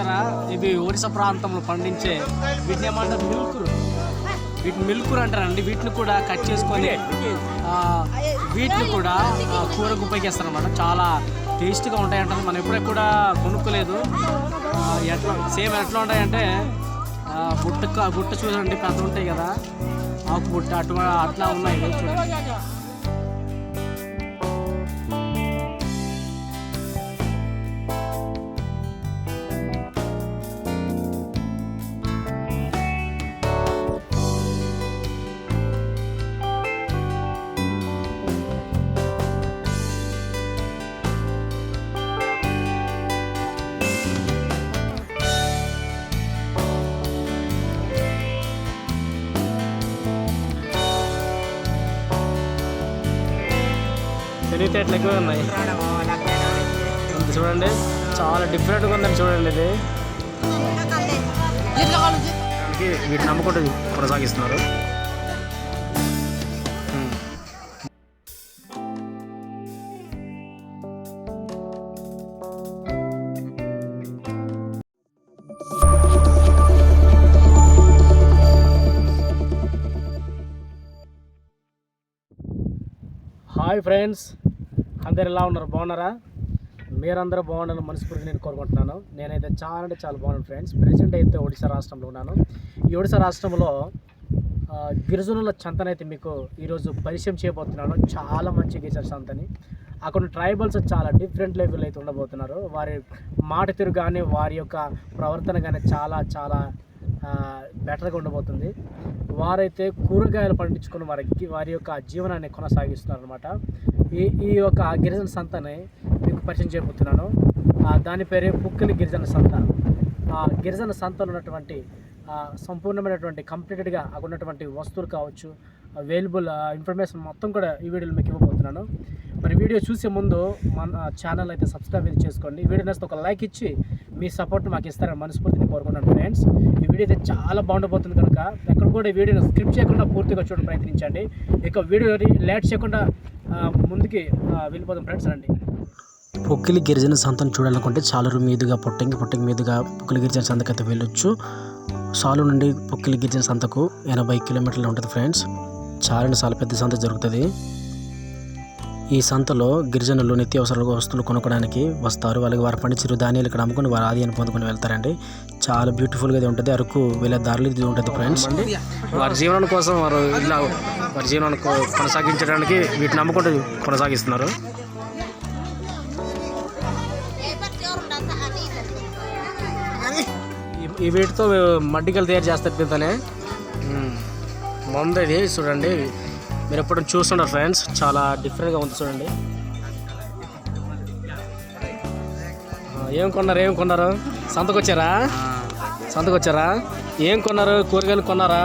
చూసారా, ఇవి ఒరిస్సా ప్రాంతంలో పండించే వీటిని ఏమంటారు, మిల్కురు. వీటిని మిల్కురు అంటారండి. వీటిని కూడా కట్ చేసుకొని వీటిని కూడా కూరకు ఉపయోగిస్తారనమాట. చాలా టేస్ట్గా ఉంటాయి అంటారు. మనం ఎప్పుడూ కూడా కొనుక్కోలేదు. సేమ్ ఎట్లా ఉంటాయంటే బుట్ట చూడండి, పెద్ద ఉంటాయి కదా, ఆకు బుట్ట అట్లా ఉన్నాయి చూడండి. తెలివితేటలు ఎక్కువ ఉన్నాయి చూడండి. చాలా డిఫరెంట్గా ఉందని చూడండి. ఇది వీటిని నమ్ముకుంటూ కొనసాగిస్తున్నారు. హాయ్ ఫ్రెండ్స్, అందరు ఎలా ఉన్నారు? బాగున్నారా? మీరందరూ బాగుండాలని మనస్ఫూర్తిగా నేను కోరుకుంటున్నాను. నేనైతే చాలా అంటే చాలా బాగున్నాను ఫ్రెండ్స్. ప్రెజెంట్ అయితే ఒడిశా రాష్ట్రంలో ఉన్నాను. ఈ ఒడిశా రాష్ట్రంలో గిరిజనుల సంతనైతే మీకు ఈరోజు పరిచయం చేయబోతున్నాను. చాలా మంచి గిరిజన సంతని. అక్కడ ట్రైబల్స్ చాలా డిఫరెంట్ లెవెల్ అయితే ఉండబోతున్నారు. వారి మాట తీరు కానీ వారి యొక్క ప్రవర్తన కానీ చాలా చాలా బెటర్గా ఉండబోతుంది. వారైతే కూరగాయలు పండించుకుని వారి యొక్క జీవనాన్ని కొనసాగిస్తున్నారు అనమాట. ఈ యొక్క గిరిజన సంతని మీకు పరిచయం చేయబోతున్నాను. దాని పేరే పుక్కిలి గిరిజన సంత. గిరిజన సంతలో ఉన్నటువంటి సంపూర్ణమైనటువంటి కంప్లీటెడ్గా అక్కడ ఉన్నటువంటి వస్తువులు కావచ్చు, అవైలబుల్ ఇన్ఫర్మేషన్ మొత్తం కూడా ఈ వీడియోలో మీకు ఇవ్వబోతున్నాను. మరి వీడియో చూసే ముందు మన ఛానల్ అయితే సబ్స్క్రైబ్ చేసుకోండి. వీడియో నచ్చితే ఒక లైక్ ఇచ్చి మీ సపోర్ట్ మాకు ఇస్తారని మనస్ఫూర్తిని కోరుకుంటున్నాను ఫ్రెండ్స్. ఈ వీడియో అయితే చాలా బాగుండబోతుంది కనుక ఎక్కడ కూడా ఈ వీడియోని స్క్రిప్ట్ చేయకుండా పూర్తిగా చూడడం ప్రయత్నించండి. ఇక వీడియోని లేట్ చేయకుండా ముందుకి వెళ్ళిపోతాం ఫ్రెండ్స్. రండి. పొక్కిలి గిరిజన సంతను చూడాలనుకుంటే చాలూరు మీదుగా పొట్టంగి మీదుగా పొక్కిలి గిరిజన సంతకు అయితే వెళ్ళొచ్చు. సాలు నుండి పొక్కిలి గిరిజన సంతకు 80 కిలోమీటర్లు ఉంటుంది ఫ్రెండ్స్. చాలా పెద్ద సంత జరుగుతుంది. ఈ సంతలో గిరిజనులు నిత్యావసర వస్తువులు కొనుక్కోవడానికి వస్తారు. వాళ్ళకి వారు పండించిన చిరుధాన్యాలు ఇక్కడ అమ్ముకొని వారు ఆదాయాన్ని పొందుకొని వెళ్తారండి. చాలా బ్యూటిఫుల్గా ఇది ఉంటుంది. అరకు వెళ్ళే దారిలో ఇది ఉంటుంది ఫ్రెండ్స్. వారి జీవనం కోసం వారి జీవనాన్ని కొనసాగించడానికి వీటిని అమ్ముకుంటూ కొనసాగిస్తున్నారు. ఈ వీటితో మడ్డికలు తయారు చేస్తారు. దీంతోనే మందు ఇది చూడండి. మీరు ఎప్పుడు చూస్తున్నారు ఫ్రెండ్స్, చాలా డిఫరెంట్గా ఉంది చూడండి. ఏం కొన్నారు? సంతకు వచ్చారా? ఏం కొన్నారు? కూరగాయలు కొన్నారా?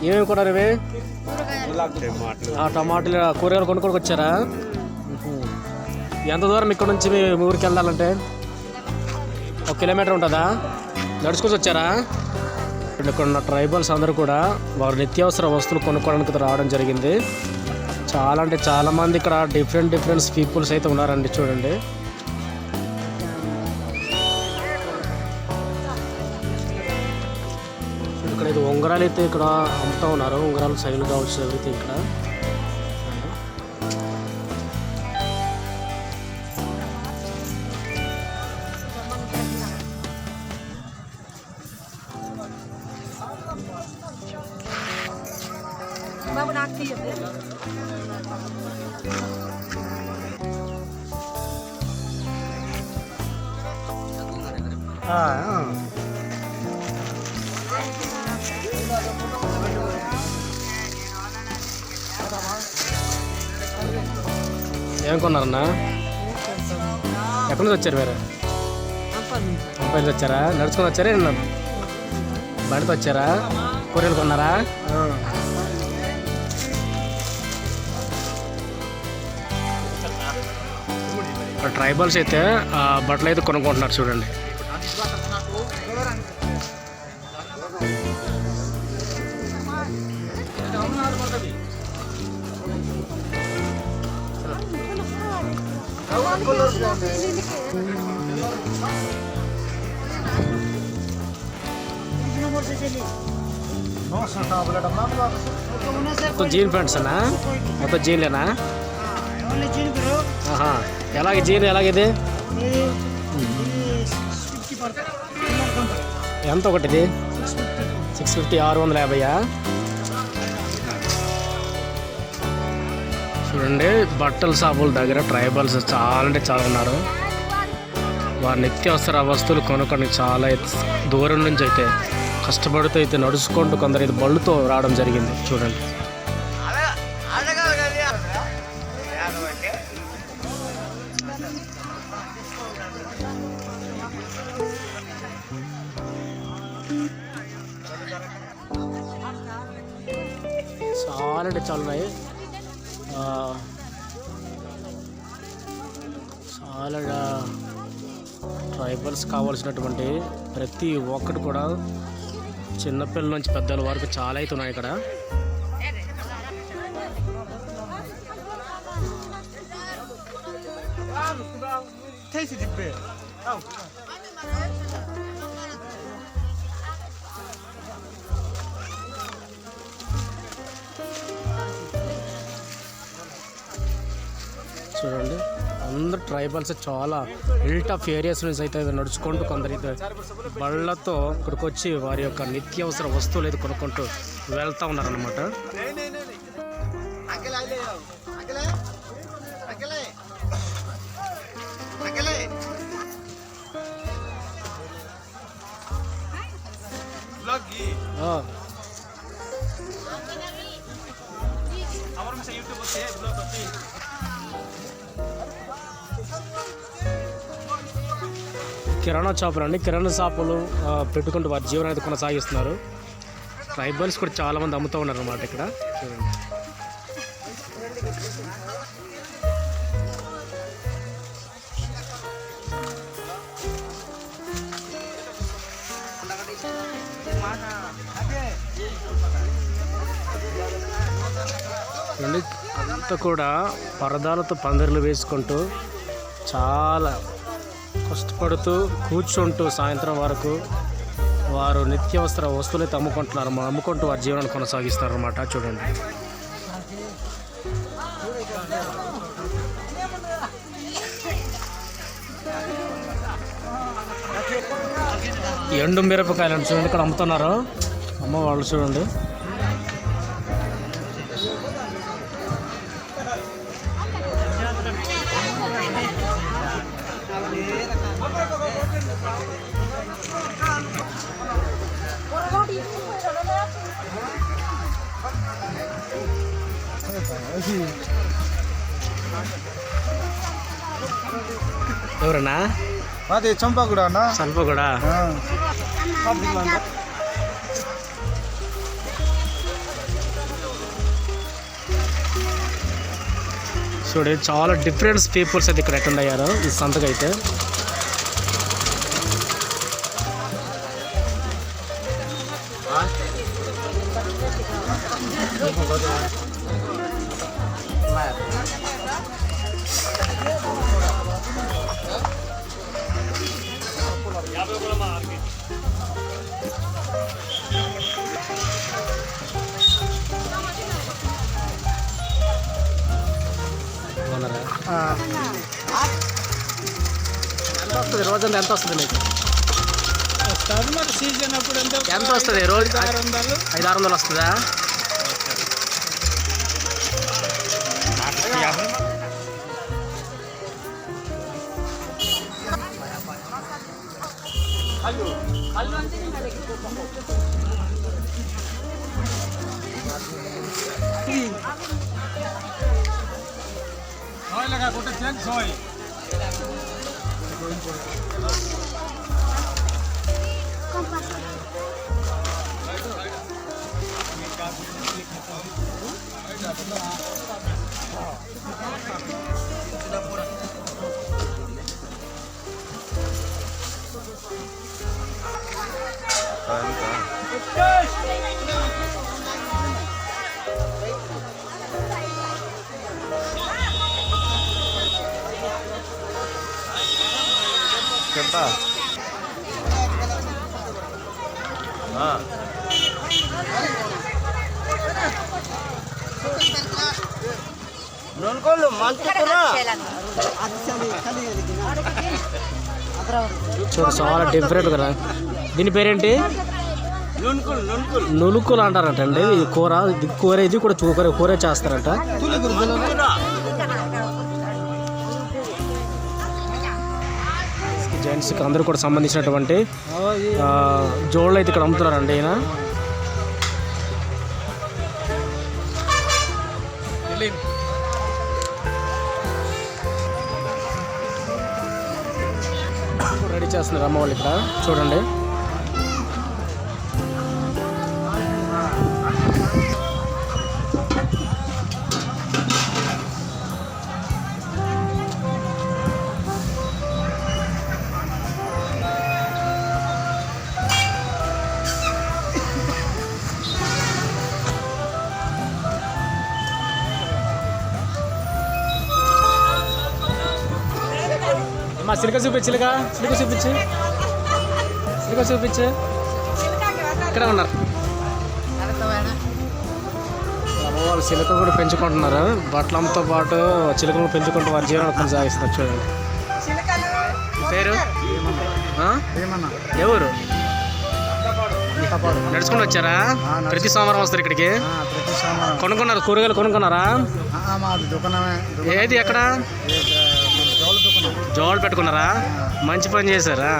ఏమేమి కొన్నారు? ఇవి టమాటాలు కూరగాయలు కొనుక్కోడికి వచ్చారా? ఎంత దూరం ఇక్కడ నుంచి మీ ఊరికి వెళ్ళాలంటే 1 కిలోమీటర్ ఉంటుందా? నడుచుకొని వచ్చారా? ఇక్కడ ఉన్న ట్రైబల్స్ అందరూ కూడా వారు నిత్యావసర వస్తువులు కొనుక్కోవడానికి రావడం జరిగింది. చాలా అంటే చాలా మంది ఇక్కడ డిఫరెంట్ పీపుల్స్ అయితే ఉన్నారండి. చూడండి, ఇక్కడ ఇది ఉంగరాలు అయితే ఇక్కడ అమ్ముతూ ఉన్నారు. ఉంగరాలు సైలు కావచ్చు, ఎవ్రీథింగ్ ఇక్కడ. ఏం కొన్నారన్నా? ఎక్కడి నుంచి వచ్చారు మీరు? అంపల్లి వచ్చారా? నడుచుకొని వచ్చారా? బండితో వచ్చారా? కూరలు కొన్నారా? ఇక్కడ ట్రైబల్స్ అయితే బట్టలు అయితే కొనుక్కుంటున్నారు చూడండి. మొత్తం జీన్ ప్యాంట్స్ అన్నా, మొత్తం జీన్లేనా? ఎలాగే జీన్ ఎలాగిది? ఎంత ఒకటిది? 650, 650. చూడండి, బట్టల షాపుల దగ్గర ట్రైబల్స్ చాలా అంటే చాలా ఉన్నారు. వారి నిత్యావసర వస్తువులు కొనుక్కొని చాలా దూరం నుంచి అయితే కష్టపడుతూ అయితే నడుచుకుంటూ కొందరు ఇది బళ్ళుతో రావడం జరిగింది. చూడండి, చాలా అంటే చాలా ఉన్నాయి. చాలా ట్రైబల్స్ కావాల్సినటువంటి ప్రతి ఒక్కటి కూడా చిన్నపిల్లల నుంచి పెద్దల వరకు చాలా అయితే ఉన్నాయి ఇక్కడ. చూడండి, అందరు ట్రైబల్స్ చాలా హిల్ టాప్ ఏరియాస్ నుంచి అయితే నడుచుకుంటూ కొందరైతే బళ్ళతో ఇక్కడికి వచ్చి వారి యొక్క నిత్యావసర వస్తువులు అయితే కొనుక్కుంటూ వెళ్తూ ఉన్నారనమాట. కిరాణా షాపులు అండి, కిరాణా షాపులు పెట్టుకుంటూ వారి జీవనం అయితే కొనసాగిస్తున్నారు. ట్రైబల్స్ కూడా చాలామంది అమ్ముతూ ఉన్నారు అన్నమాట ఇక్కడ. చూడండి, అంతా కూడా పరదాలతో పందిర్లు వేసుకుంటూ చాలా కష్టపడుతూ కూర్చుంటూ సాయంత్రం వరకు వారు నిత్యావసర వస్తువులు అయితే అమ్ముకుంటూ వారి జీవనాన్ని కొనసాగిస్తారు అన్నమాట. చూడండి, ఎండు మిరపకాయలు చూడండి ఇక్కడ అమ్ముతున్నారు అమ్మ వాళ్ళు. చూడండి, ఎవరన్నా? అదే చంపగూడ అన్న. చంపగూడ. చూడండి, చాలా డిఫరెంట్ పీపుల్స్ అయితే ఇక్కడ అటెండ్ అయ్యారు ఈ సంతకు అయితే. ఎంత వస్తుంది రోజంతా? ఎంత వస్తుంది మీకు? సీజన్ అప్పుడు ఎంత వస్తుంది రోజు? 500-600 వస్తుందా? చూడు చాలా డిఫరెంట్ కదా. దీని పేరేంటి? నులుకులు అంటారంటండి. ఇది కూర, ఇది కూడా కూర చేస్తారంట. జెంట్స్కి అందరూ కూడా సంబంధించినటువంటి జోళ్ళు అయితే ఇక్కడ అమ్ముతున్నారండి. ఈయన రెడీ చేస్తున్నారు అమ్మ వాళ్ళు ఇక్కడ చూడండి. మా సిలిక చూపించు, సిలిక చూపించు, ఇక్కడ ఉన్నారు వాళ్ళు. చిలుక కూడా పెంచుకుంటున్నారు. బట్టలతో పాటు చిలుకలను పెంచుకుంటూ వారి జీవనం కొనసాగిస్తున్నారు. చూడండి. పేరు ఎవరు? నడుచుకుంటూ వచ్చారా? ప్రతి సోమవారం వస్తారు ఇక్కడికి. కొనుక్కున్నారు? కూరగాయలు కొనుక్కున్నారా? ఏది ఎక్కడ? జోళ్ళు పెట్టుకున్నారా? మంచి పని చేశారా?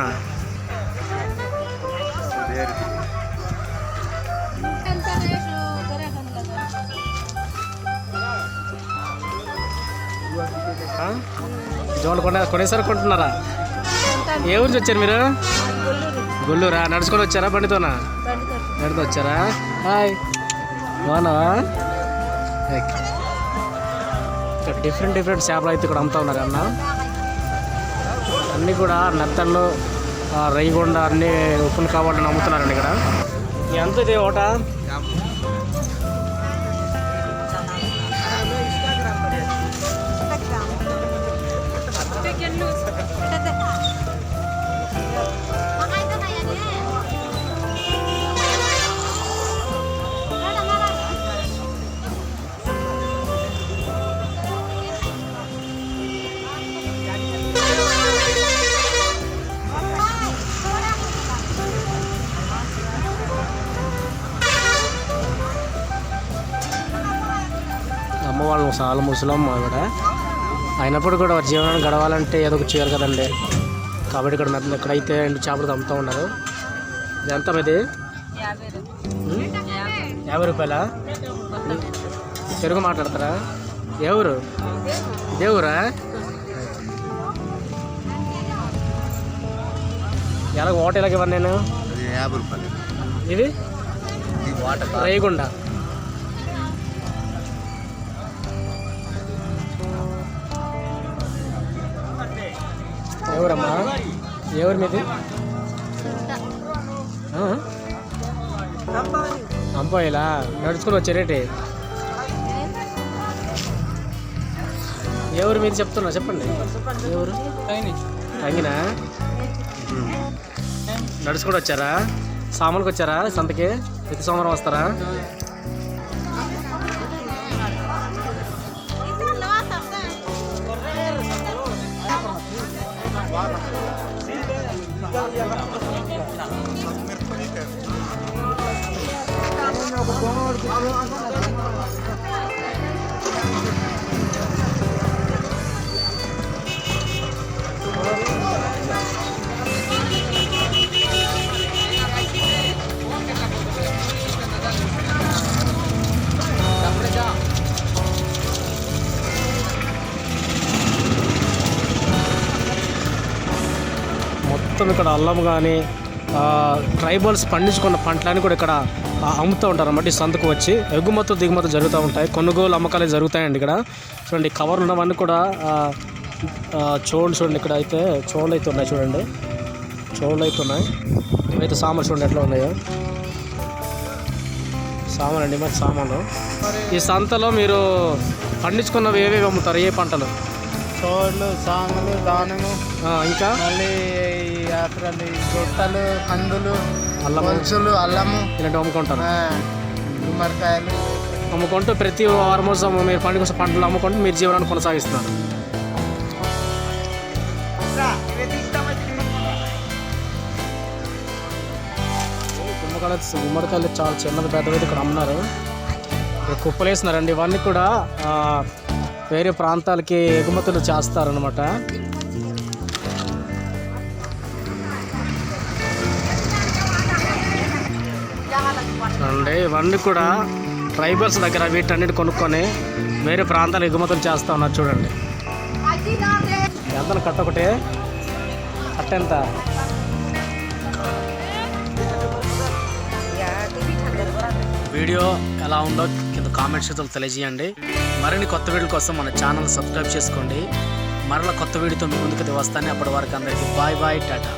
జోళ్ళు కొనేసారి కొంటున్నారా? ఏ ఊరి నుంచి వచ్చారు మీరు? గుల్లూరా? నడుచుకొని వచ్చారా? బండితోనా? బండితో వచ్చారా? హాయ్, బాగున్నావా? ఇక్కడ డిఫరెంట్ చేపలు అయితే ఇక్కడ అమ్ముతా ఉన్నారు అన్న. అన్నీ కూడా నెత్తళ్ళు, రైగొండ అన్నీ ఉప్పులు కావాలని అమ్ముతున్నారండి ఇక్కడ. ఎంత ఇది ఒకట? అమ్మ వాళ్ళు చాలా ముసలమ్మ కూడా అయినప్పుడు కూడా వారి జీవనాన్ని గడవాలంటే ఏదో ఒక చేయాలి కదండి. కాబట్టి ఇక్కడైతే ఎండు చేపలు అమ్ముతూ ఉన్నారు. ఇది ఎంత ఇది? 50 రూపాయలా? తెలుగు మాట్లాడతారా? ఎవరు? దేవురా? ఎలా ఓట ఎలాగ నేను? 50 రూపాయలు. ఇది రేయగుండ. ఎవరమ్మా? ఎవరు మీది? అంపాయిలా? నడుచుకుని వచ్చారేటి? ఎవరు మీది చెప్తున్నా? చెప్పండి. ఎవరు? తంగినా? నడుచుకుంటూ వచ్చారా? సామాన్కి వచ్చారా? సంతకి ప్రతి సోమవారం వస్తారా? మొత్తం ఇక్కడ అల్లం కానీ ట్రైబల్స్ పండించుకున్న పంటలని కూడా ఇక్కడ అమ్ముతూ ఉంటారు అన్నమాట. ఈ సంతకు వచ్చి ఎగుమతులు దిగుమతులు జరుగుతూ ఉంటాయి. కొనుగోలు అమ్మకాలు జరుగుతాయండి ఇక్కడ. చూడండి కవర్ ఉన్నవన్నీ కూడా చూడండి. ఇక్కడ అయితే చోళ్ళు అయితే ఉన్నాయి. చూడండి చోళ్ళు అయితే ఉన్నాయి. ఇవైతే సామాన్లు చూడండి ఎట్లా ఉన్నాయో. సామాన్ అండి మరి సామాన్లు. ఈ సంతలో మీరు పండించుకున్నవి ఏవేవి అమ్ముతారు? ఏ పంటలు? చోళ్ళు, సాములు, దానము, ఇంకా మళ్ళీ జాతరలు గొట్టలు కందులు అల్లము పులుసులు అల్లము ఇలాంటివి అమ్ముకుంటారు. గుమ్మడికాయలు అమ్ముకుంటూ ప్రతి వారం రోజు మీరు పండుగ కోసం పంటలు అమ్ముకుంటూ మీరు జీవనాన్ని కొనసాగిస్తున్నారు. గుమ్మడికాయలు చాలా చిన్నది పెద్దది ఇక్కడ అమ్మున్నారు. ఇక్కడ కుప్పలు వేస్తున్నారండి. ఇవన్నీ కూడా వేరే ప్రాంతాలకి ఎగుమతులు చేస్తారనమాట. అండి ఇవన్నీ కూడా ట్రైబల్స్ దగ్గర వీటన్నిటి కొనుక్కొని వేరే ప్రాంతాలు ఎగుమతులు చేస్తూ ఉన్నారు. చూడండి ఎంత కట్ట ఒకటి కట్ట ఎంత? వీడియో ఎలా ఉందో కింద కామెంట్ చేతులు తెలియజేయండి. మరిన్ని కొత్త వీడియోల కోసం మన ఛానల్ సబ్స్క్రైబ్ చేసుకోండి. మరలా కొత్త వీడియోతో మీ ముందుకు వస్తాను. అప్పటి వరకు అందరికీ బాయ్ బాయ్ టాటా.